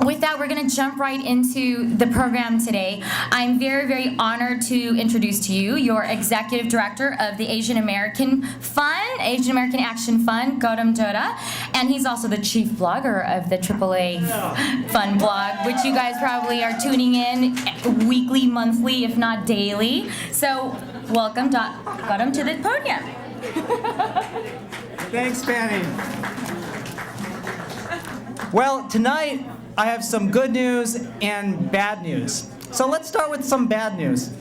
with that, we're going to jump right into the program today. I'm very, very honored to introduce to you your Executive Director of the Asian American Fund, Asian American Action Fund, Gautam Dutta, and he's also the chief blogger of the AAA Fund blog, which you guys probably are tuning in weekly, monthly, if not daily. So welcome, Gautam, to the podium. Thanks, Fanny. Well, tonight, I have some good news and bad news. So let's start with some bad news.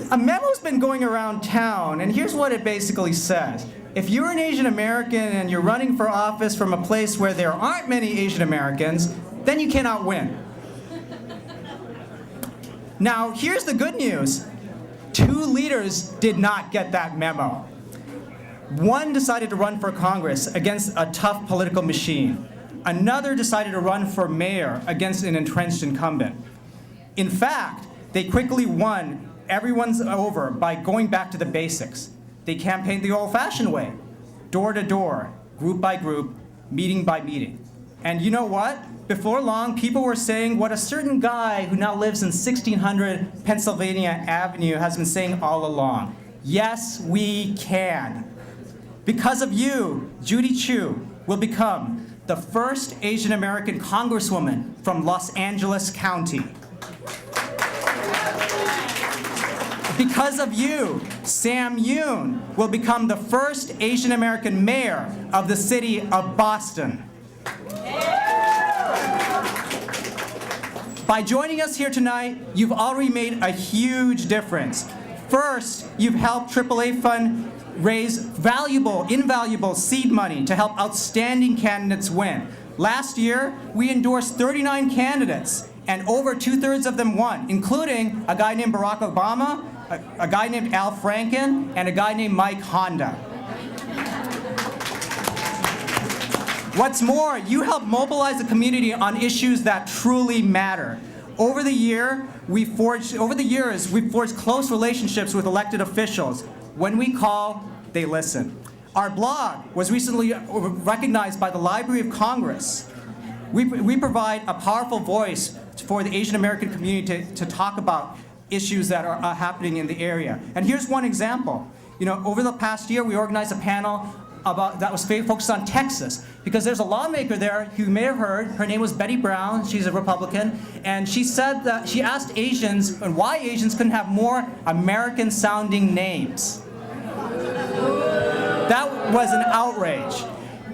A memo's been going around town, and here's what it basically says. If you're an Asian American and you're running for office from a place where there aren't many Asian Americans, then you cannot win. Now, here's the good news. 2 leaders did not get that memo. One decided to run for Congress against a tough political machine. Another decided to run for mayor against an entrenched incumbent. In fact, they quickly won everyone's over by going back to the basics. They campaigned the old-fashioned way, door to door, group by group, meeting by meeting. And you know what? Before long, people were saying what a certain guy who now lives in 1600 Pennsylvania Avenue has been saying all along. Yes, we can. Because of you, Judy Chu will become the first Asian American Congresswoman from Los Angeles County. Because of you, Sam Yoon will become the first Asian American mayor of the city of Boston. By joining us here tonight, you've already made a huge difference. First, you've helped AAA Fund raise invaluable seed money to help outstanding candidates win. Last year, we endorsed 39 candidates, and over 2/3 of them won, including a guy named Barack Obama, a guy named Al Franken, and a guy named Mike Honda. What's more, you helped mobilize the community on issues that truly matter. Over the years, we've forged close relationships with elected officials. When we call, they listen. Our blog was recently recognized by the Library of Congress. We provide a powerful voice for the Asian American community to talk about issues that are happening in the area. And here's one example. Over the past year, we organized a panel that was focused on Texas, because there's a lawmaker there you may have heard. Her name was Betty Brown. She's a Republican, and she said that she asked Asians why Asians couldn't have more American-sounding names. That was an outrage.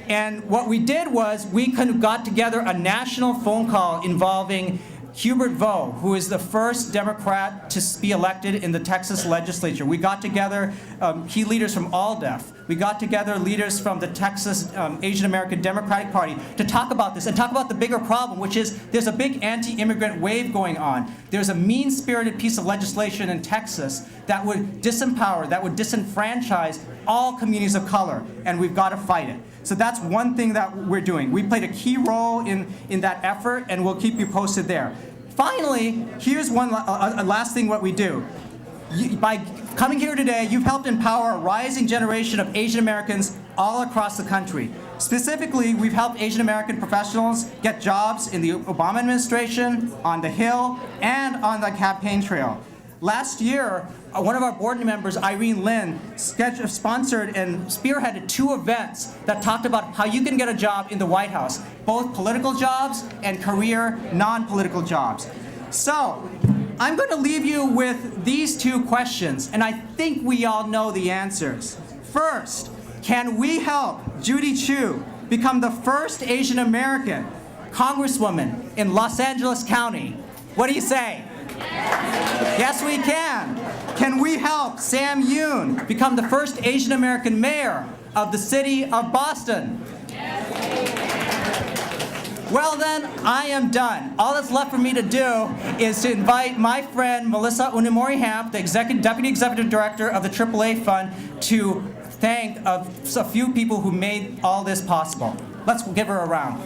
And what we did was we got together a national phone call involving Hubert Vo, who is the first Democrat to be elected in the Texas legislature. We got together key leaders from ALDEF. We got together leaders from the Texas Asian American Democratic Party to talk about this and talk about the bigger problem, which is there's a big anti-immigrant wave going on. There's a mean-spirited piece of legislation in Texas that would disempower, that would disenfranchise all communities of color, and we've got to fight it. So that's one thing that we're doing. We played a key role in that effort, and we'll keep you posted there. Finally, here's one last thing what we do. By coming here today, you've helped empower a rising generation of Asian Americans all across the country. Specifically, we've helped Asian American professionals get jobs in the Obama administration, on the Hill, and on the campaign trail. Last year, one of our board members, Irene Lin, sponsored and spearheaded 2 events that talked about how you can get a job in the White House, both political jobs and career non-political jobs. So, I'm going to leave you with these 2 questions, and I think we all know the answers. First, can we help Judy Chu become the first Asian American Congresswoman in Los Angeles County? What do you say? Yes, we can. Can we help Sam Yoon become the first Asian American mayor of the city of Boston? Well then, I am done. All that's left for me to do is to invite my friend Melissa Unimori-Hamp, the Deputy Executive Director of the AAA Fund, to thank a few people who made all this possible. Let's give her a round.